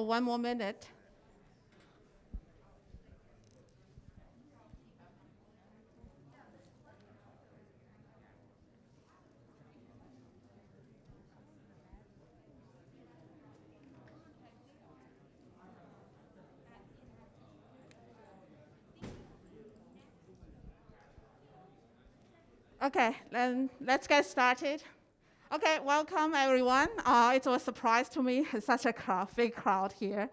have 1 more minute. Okay, then let's get started. Okay, welcome everyone. It was a surprise to me, it's such a big crowd here.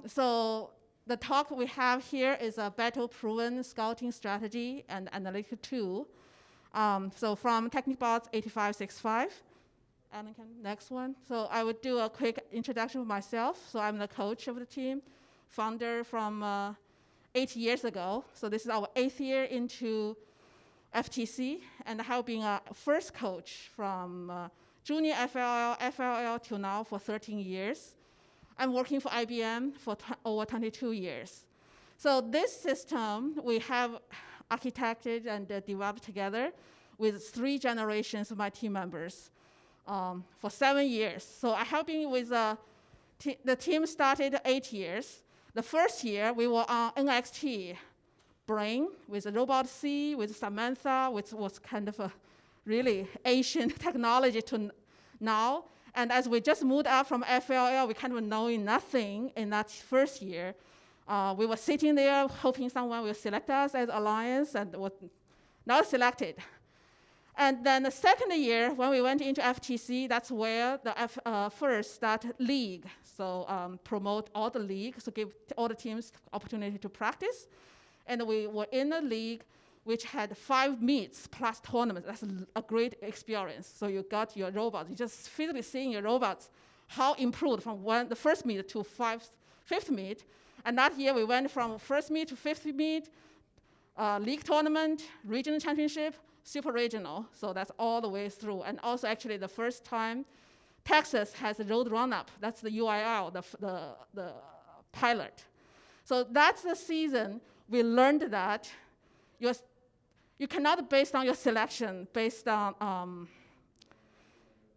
So the talk we have here is a battle-proven scouting strategy and analytical tool. So from TechnicBots 8565. And next one. So I would do a quick introduction of myself. So I'm the coach of the team, founder from 8 years ago. So this is our 8th year into FTC, and I have been a first coach from junior FLL, FLL till now for 13 years. I'm working for IBM for over 22 years. So this system we have architected and developed together with 3 generations of my team members for 7 years. So I have been with the team started 8 years. The first year we were on NXT brain with Robot C, with Samantha, which was kind of a really Asian technology to now. And as we just moved up from FLL, we kind of knowing nothing in that first year. We were sitting there hoping someone will select us as alliance, and was not selected. And then the second year, when we went into FTC, that's where the first start league. So promote all the leagues, so give all the teams opportunity to practice. And we were in a league which had 5 meets plus tournaments. That's a great experience. So you got your robots. You just physically seeing your robots, how improved from the first meet to fifth meet. And that year we went from first meet to fifth meet, league tournament, regional championship, super regional. So that's all the way through. And also actually the first time Texas has a road run-up. That's the UIL, the pilot. So that's the season we learned that you cannot based on your selection, based on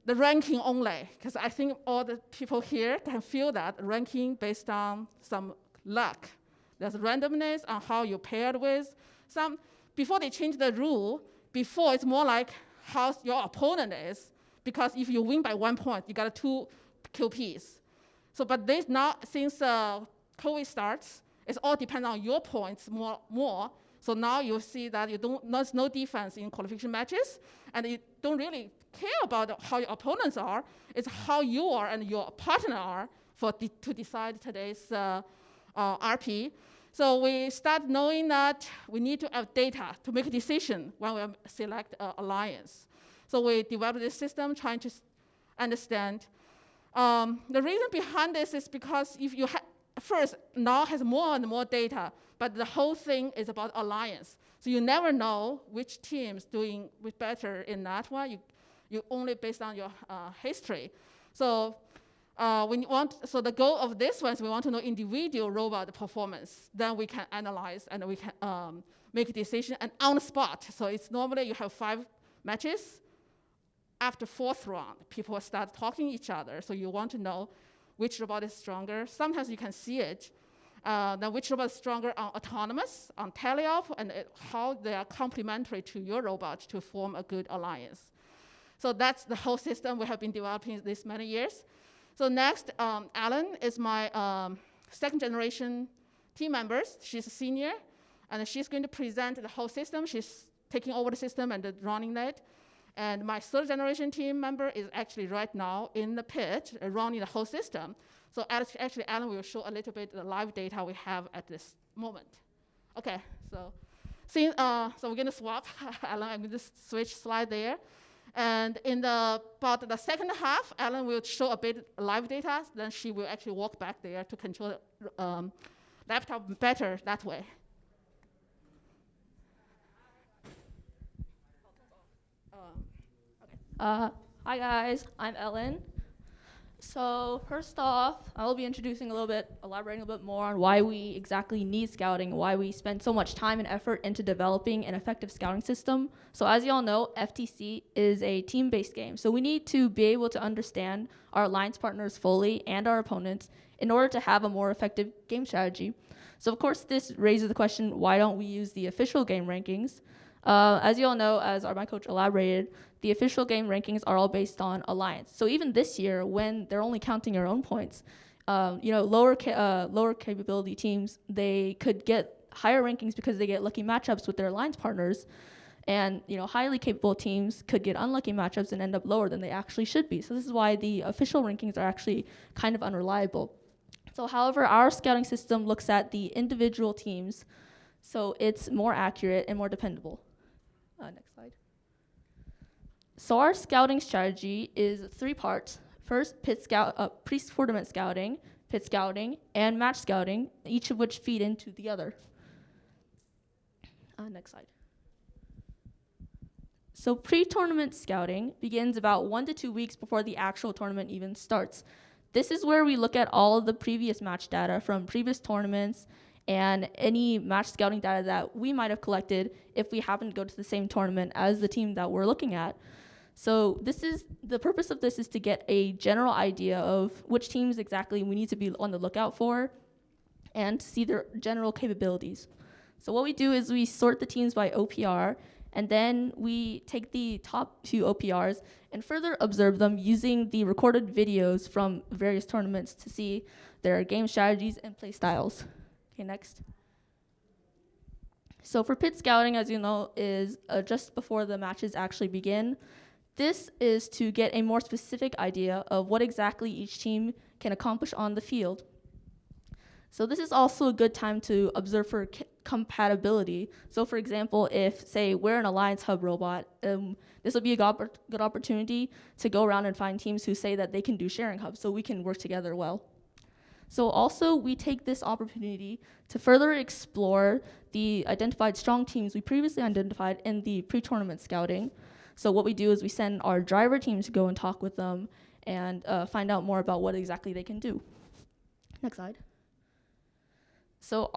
the ranking only, because I think all the people here can feel that ranking based on some luck. There's randomness on how you paired with some. Before they change the rule, before it's more like how your opponent is, because if you win by 1 point, you got 2 QPs. So, but this now, since COVID starts, it all depends on your points more. So now you see that there's no defense in qualification matches, and you don't really care about how your opponents are. It's how you are and your partner are to decide today's RP. So we start knowing that we need to have data to make a decision when we select an alliance. So we developed this system trying to understand. The reason behind this is because if you first, now has more and more data, but the whole thing is about alliance. So you never know which team's doing better in that one. You only based on your history. So so the goal of this one is we want to know individual robot performance. Then we can analyze and we can make a decision and on the spot. So it's normally you have 5 matches. After 4th round, people start talking to each other. So you want to know which robot is stronger. Sometimes you can see it. Then which robot is stronger on autonomous, on teleop, and how they are complementary to your robot to form a good alliance. So that's the whole system we have been developing this many years. So next, Alan is my 2nd generation team member. She's a senior, and she's going to present the whole system. She's taking over the system and running it. And my 3rd generation team member is actually right now in the pit running the whole system. So actually, Alan will show a little bit the live data we have at this moment. Okay, so we're going to swap. Alan, I'm going to switch slide there. And in about the second half, Alan will show a bit live data. Then she will actually walk back there to control the laptop better that way. Hi guys, I'm Ellen. So first off, I will be elaborating a little bit more on why we exactly need scouting, why we spend so much time and effort into developing an effective scouting system. So as you all know, FTC is a team-based game. So we need to be able to understand our alliance partners fully and our opponents in order to have a more effective game strategy. So of course, this raises the question, why don't we use the official game rankings? As you all know, my coach elaborated, the official game rankings are all based on alliance. So even this year, when they're only counting your own points, lower capability teams, they could get higher rankings because they get lucky matchups with their alliance partners. And highly capable teams could get unlucky matchups and end up lower than they actually should be. So this is why the official rankings are actually kind of unreliable. So however, our scouting system looks at the individual teams, so it's more accurate and more dependable. Next slide. So our scouting strategy is 3 parts. First, pre-tournament scouting, pit scouting, and match scouting, each of which feed into the other. Next slide. So pre-tournament scouting begins about 1 to 2 weeks before the actual tournament even starts. This is where we look at all of the previous match data from previous tournaments and any match scouting data that we might have collected if we happen to go to the same tournament as the team that we're looking at. So the purpose of this is to get a general idea of which teams exactly we need to be on the lookout for and to see their general capabilities. So what we do is we sort the teams by OPR, and then we take the top 2 OPRs and further observe them using the recorded videos from various tournaments to see their game strategies and play styles. Okay, next. So for pit scouting, as you know, is just before the matches actually begin. This is to get a more specific idea of what exactly each team can accomplish on the field. So this is also a good time to observe for compatibility. So for example, if, say, we're an Alliance Hub robot, this will be a good opportunity to go around and find teams who say that they can do sharing hubs, so we can work together well. So also, we take this opportunity to further explore the identified strong teams we previously identified in the pre-tournament scouting. So what we do is we send our driver teams to go and talk with them and find out more about what exactly they can do. Next slide. So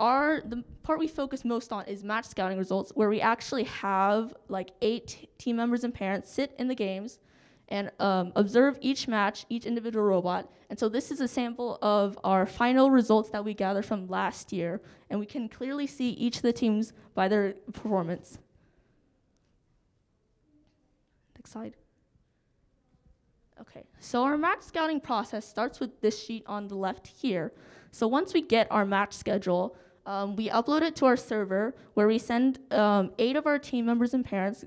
the part we focus most on is match scouting results, where we actually have like 8 team members and parents sit in the games and observe each match, each individual robot. And so this is a sample of our final results that we gathered from last year, and we can clearly see each of the teams by their performance. Next slide. Okay, so our match scouting process starts with this sheet on the left here. So once we get our match schedule, we upload it to our server, where we send 8 of our team members and parents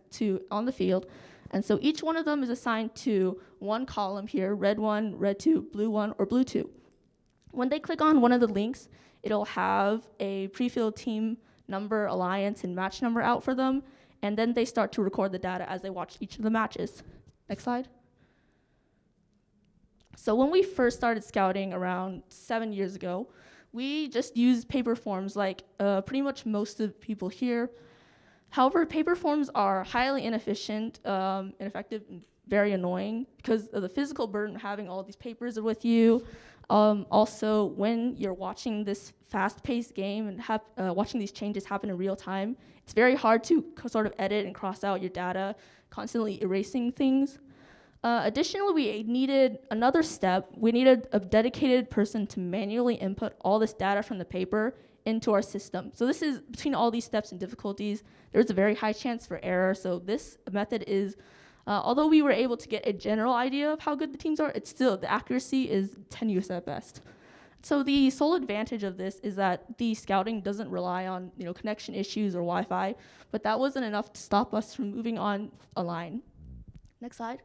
on the field. And so each one of them is assigned to one column here, red 1, red 2, blue 1, or blue 2. When they click on one of the links, it'll have a pre-filled team number, alliance, and match number out for them, and then they start to record the data as they watch each of the matches. Next slide. So when we first started scouting around 7 years ago, we just used paper forms like pretty much most of the people here. However, paper forms are highly inefficient, ineffective, and very annoying because of the physical burden of having all these papers with you. Also, when you're watching this fast-paced game and watching these changes happen in real time, it's very hard to sort of edit and cross out your data, constantly erasing things. Additionally, we needed another step. We needed a dedicated person to manually input all this data from the paper into our system. So this is, between all these steps and difficulties, there's a very high chance for error. So this method is, although we were able to get a general idea of how good the teams are, it's still, the accuracy is tenuous at best. So the sole advantage of this is that the scouting doesn't rely on connection issues or Wi-Fi, but that wasn't enough to stop us from moving on a line. Next slide.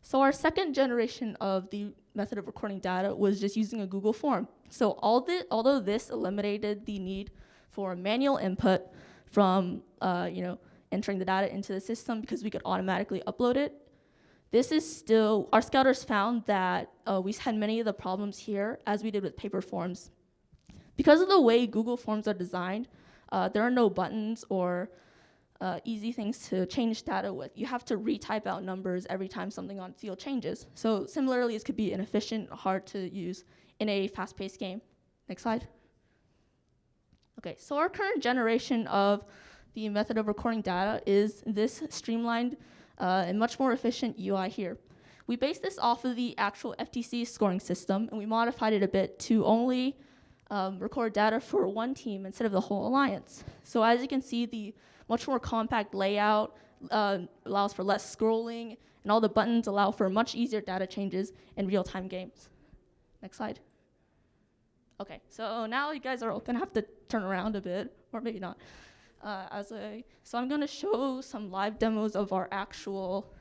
So our second generation of the method of recording data was just using a Google form. So although this eliminated the need for manual input from entering the data into the system because we could automatically upload it, this is still, our scouters found that we had many of the problems here as we did with paper forms. Because of the way Google Forms are designed, there are no buttons or easy things to change data with. You have to retype out numbers every time something on field changes. So similarly, this could be inefficient, hard to use in a fast-paced game. Next slide. Okay, so our current generation of the method of recording data is this streamlined and much more efficient UI here. We based this off of the actual FTC scoring system, and we modified it a bit to only record data for one team instead of the whole alliance. So as you can see, the much more compact layout allows for less scrolling, and all the buttons allow for much easier data changes in real-time games. Next slide. Okay, so now you guys are gonna have to turn around a bit, or maybe not. So I'm gonna show some live demos of our actual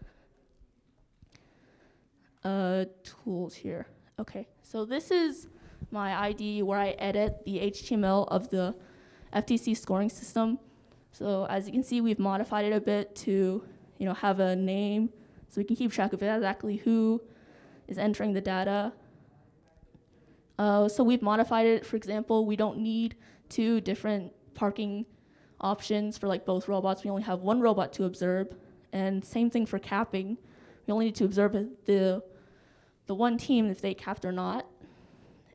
tools here. Okay, so this is my IDE where I edit the HTML of the FTC scoring system. So as you can see, we've modified it a bit to have a name so we can keep track of exactly who is entering the data. So we've modified it. For example, we don't need 2 different parking options for both robots. We only have 1 robot to observe. And same thing for capping. We only need to observe the one team if they capped or not.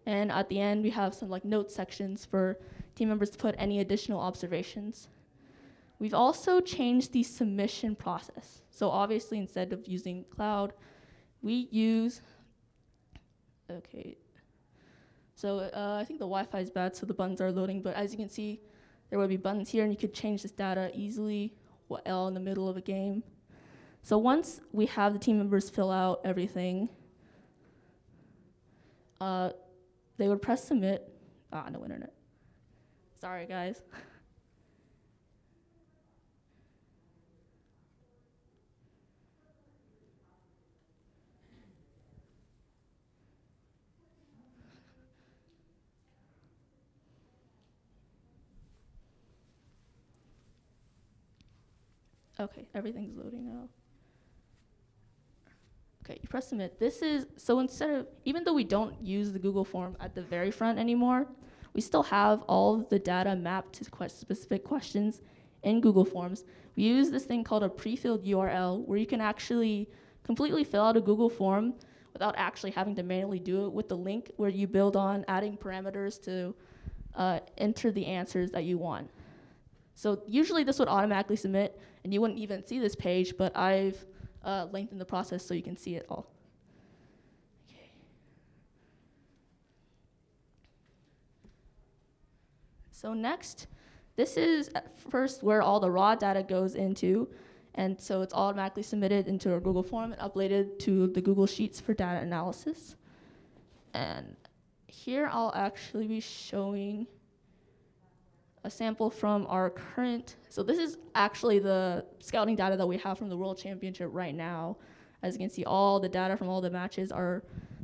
And at the end, we have some note sections for team members to put any additional observations. We've also changed the submission process. So obviously, instead of using cloud, we use, okay. So I think the Wi-Fi is bad, so the buttons are loading. But as you can see, there will be buttons here, and you could change this data easily while in the middle of a game. So once we have the team members fill out everything, they would press submit. No internet. Sorry, guys. Okay, everything's loading now. Okay, you press submit. So instead of, even though we don't use the Google form at the very front anymore, we still have all of the data mapped to specific questions in Google Forms. We use this thing called a pre-filled URL where you can actually completely fill out a Google form without actually having to manually do it with the link where you build on adding parameters to enter the answers that you want. So usually this would automatically submit, and you wouldn't even see this page, but I've lengthened the process so you can see it all. Okay. So next, this is at first where all the raw data goes into, and so it's automatically submitted into our Google form and uploaded to the Google Sheets for data analysis. And here I'll actually be showing a sample from our current, so this is actually the scouting data that we have from the World Championship right now. As you can see, all the data from all the matches are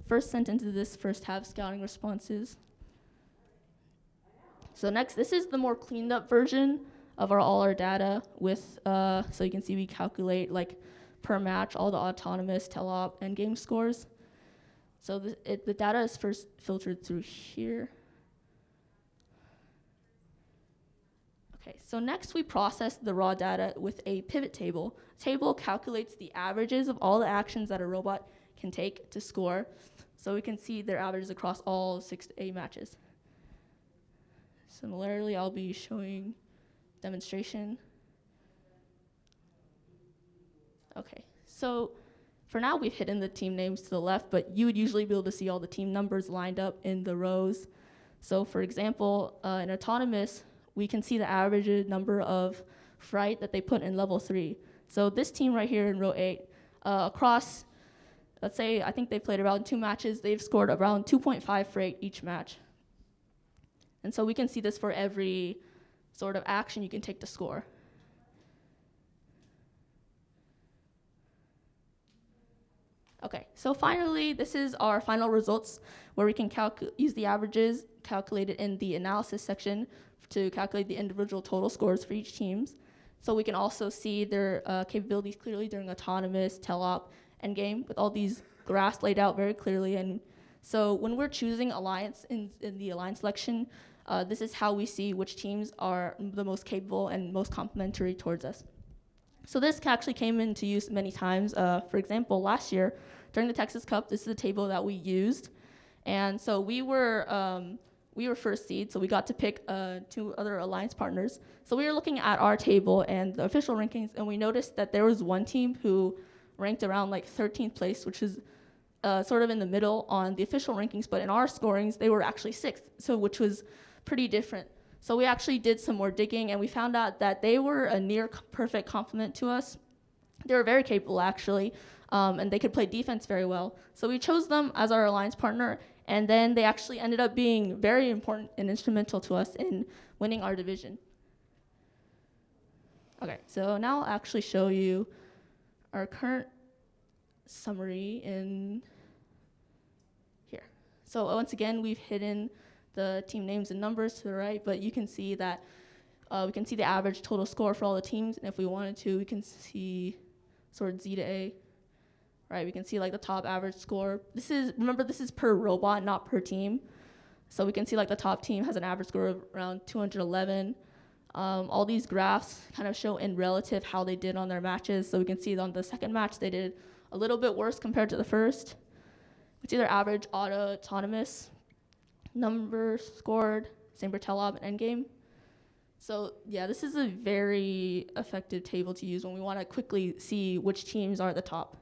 first sent into this first half scouting responses. So next, this is the more cleaned up version of all our data with, so you can see we calculate per match all the autonomous, teleop, and game scores. So the data is first filtered through here. Okay, so next we process the raw data with a pivot table. Table calculates the averages of all the actions that a robot can take to score, so we can see their averages across all 6 to 8 matches. Similarly, I'll be showing demonstration. Okay, so for now we've hidden the team names to the left, but you would usually be able to see all the team numbers lined up in the rows. So for example, in autonomous, we can see the average number of fright that they put in level 3. So this team right here in row 8, across, let's say, I think they played around 2 matches, they've scored around 2.5 fright each match. And so we can see this for every sort of action you can take to score. Okay, so finally, this is our final results where we can use the averages calculated in the analysis section to calculate the individual total scores for each team. So we can also see their capabilities clearly during autonomous, teleop, and game with all these graphs laid out very clearly. And so when we're choosing alliance in the alliance selection, This is how we see which teams are the most capable and most complementary towards us. So this actually came into use many times. For example, last year during the Texas Cup, this is the table that we used. And so we were first seed, so we got to pick 2 other alliance partners. So we were looking at our table and the official rankings, and we noticed that there was one team who ranked around like 13th place, which is sort of in the middle on the official rankings, but in our scorings, they were actually 6th, so which was pretty different. So we actually did some more digging, and we found out that they were a near perfect complement to us. They were very capable, actually, and they could play defense very well. So we chose them as our alliance partner, and then they actually ended up being very important and instrumental to us in winning our division. Okay, so now I'll actually show you our current summary in here. So once again, we've hidden the team names and numbers to the right, but you can see that we can see the average total score for all the teams, and if we wanted to, we can see sort of Z to A. Right, we can see like the top average score. Remember, this is per robot, not per team. So we can see like the top team has an average score of around 211. All these graphs kind of show in relative how they did on their matches. So we can see on the second match, they did a little bit worse compared to the first. It's either average, auto, autonomous, numbers scored, same for teleop and endgame. So yeah, this is a very effective table to use when we want to quickly see which teams are at the top.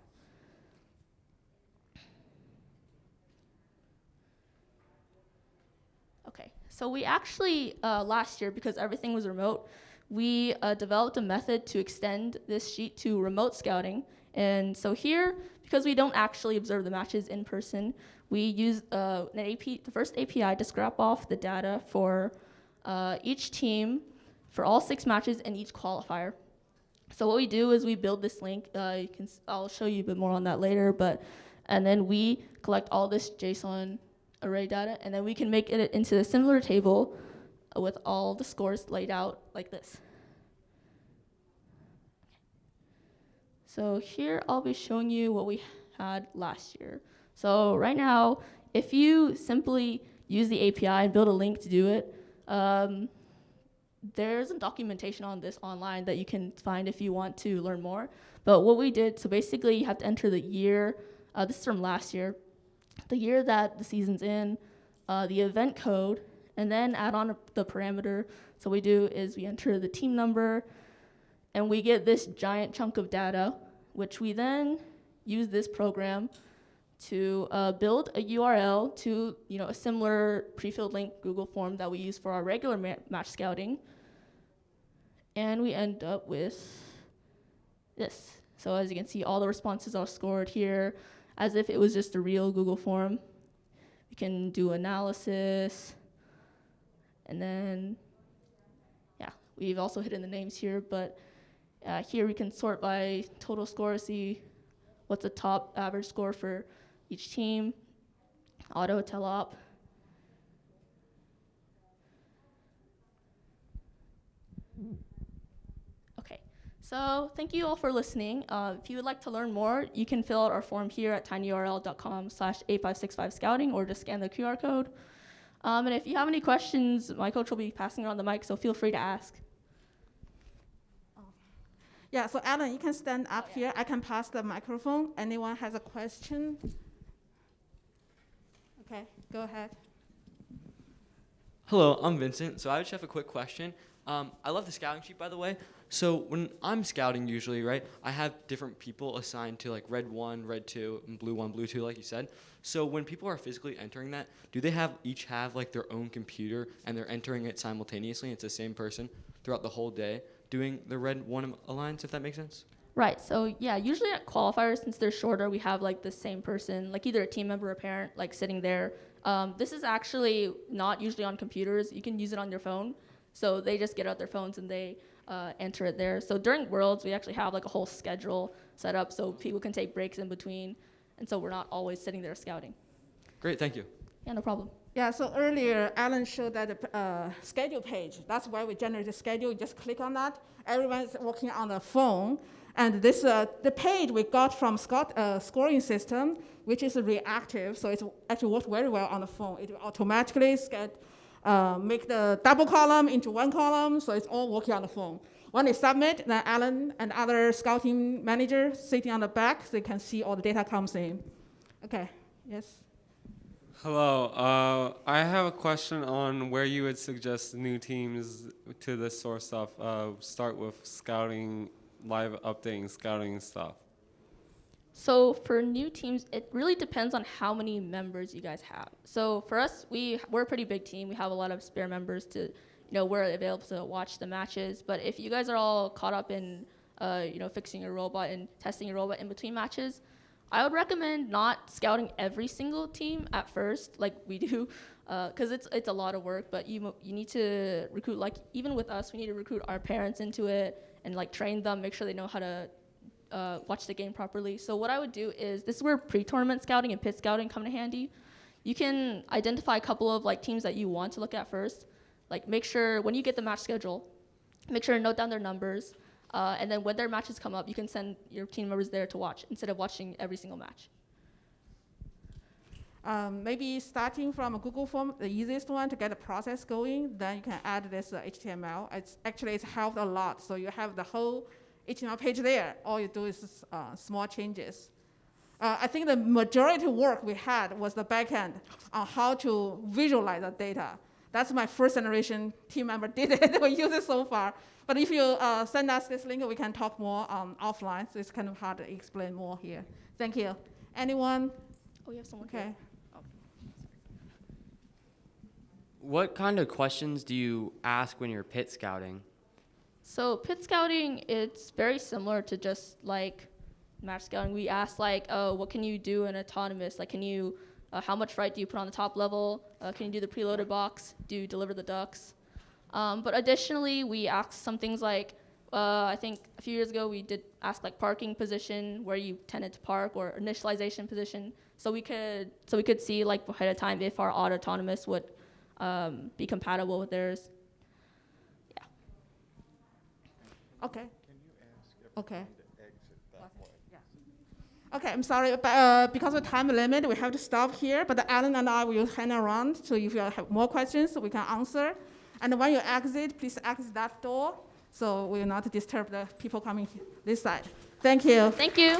Okay, so we actually, last year, because everything was remote, we developed a method to extend this sheet to remote scouting. And so here, because we don't actually observe the matches in person, we use the first API to scrap off the data for each team for all 6 matches and each qualifier. So what we do is we build this link. I'll show you a bit more on that later, and then we collect all this JSON array data, and then we can make it into a similar table with all the scores laid out like this. So here I'll be showing you what we had last year. So right now, if you simply use the API and build a link to do it, there's some documentation on this online that you can find if you want to learn more. But what we did, so basically you have to enter the year, this is from last year, the year that the season's in, the event code, and then add on the parameter. So what we do is we enter the team number, and we get this giant chunk of data, which we then use this program to build a URL to a similar pre-filled link Google form that we use for our regular match scouting. And we end up with this. So as you can see, all the responses are scored here as if it was just a real Google form. We can do analysis. And then, yeah, we've also hidden the names here, but here we can sort by total score, see what's the top average score for each team, auto, teleop. Okay, so thank you all for listening. If you would like to learn more, you can fill out our form here at tinyurl.com/8565scouting or just scan the QR code. And if you have any questions, my coach will be passing around the mic, so feel free to ask. Yeah, so Alan, you can stand up here. I can pass the microphone. Anyone has a question? Okay, go ahead. Hello, I'm Vincent. So I just have a quick question. I love the scouting sheet, by the way. So when I'm scouting usually, right, I have different people assigned to like red 1, red 2, and blue 1, blue 2, like you said. So when people are physically entering that, do they each have like their own computer and they're entering it simultaneously? It's the same person throughout the whole day doing the red 1 alliance, if that makes sense? Right, so yeah, usually at qualifiers, since they're shorter, we have like the same person, like either a team member or a parent, like sitting there. This is actually not usually on computers. You can use it on your phone. So they just get out their phones and they enter it there. So during Worlds, we actually have like a whole schedule set up so people can take breaks in between. And so we're not always sitting there scouting. Great, thank you. Yeah, no problem. Yeah, so earlier, Alan showed that the schedule page. That's why we generate the schedule. Just click on that. Everyone's working on the phone. And this the page we got from scoring system, which is reactive. So it actually works very well on the phone. It automatically make the double column into one column, so it's all working on the phone. When they submit, then Alan and other scouting managers sitting on the back, they can see all the data comes in. Okay, yes? Hello. I have a question on where you would suggest new teams to this sort of stuff start with scouting, live updating, scouting stuff. So for new teams, it really depends on how many members you guys have. So for us, we're a pretty big team. We have a lot of spare members to, we're available to watch the matches. But if you guys are all caught up in, fixing your robot and testing your robot in between matches, I would recommend not scouting every single team at first, like we do, because it's a lot of work. But you need to recruit, like even with us, we need to recruit our parents into it and like train them, make sure they know how to watch the game properly. So what I would do is, this is where pre-tournament scouting and pit scouting come in handy. You can identify a couple of like teams that you want to look at first. Like make sure when you get the match schedule, make sure to note down their numbers. And then when their matches come up, you can send your team members there to watch instead of watching every single match. Maybe starting from a Google form, the easiest one to get the process going, then you can add this HTML. It's helped a lot. So you have the whole HTML page there. All you do is small changes. I think the majority work we had was the backend on how to visualize the data. That's my first generation team member did it. We use it so far. But if you send us this link, we can talk more offline. So it's kind of hard to explain more here. Thank you. Anyone? Oh, you have someone Okay. here. What kind of questions do you ask when you're pit scouting? So pit scouting, it's very similar to just like match scouting. We ask like, oh, what can you do in autonomous? Like, how much right do you put on the top level? Can you do the preloaded box? Do you deliver the ducks? But additionally, we ask some things like, I think a few years ago we did ask like parking position, where you tended to park, or initialization position. So we could see like ahead of time if our autonomous would be compatible with theirs. Okay. Okay. Okay, I'm sorry, but because of time limit, we have to stop here. But Alan and I will hang around, so if you have more questions, we can answer. And when you exit, please exit that door, so we will not disturb the people coming this side. Thank you. Thank you.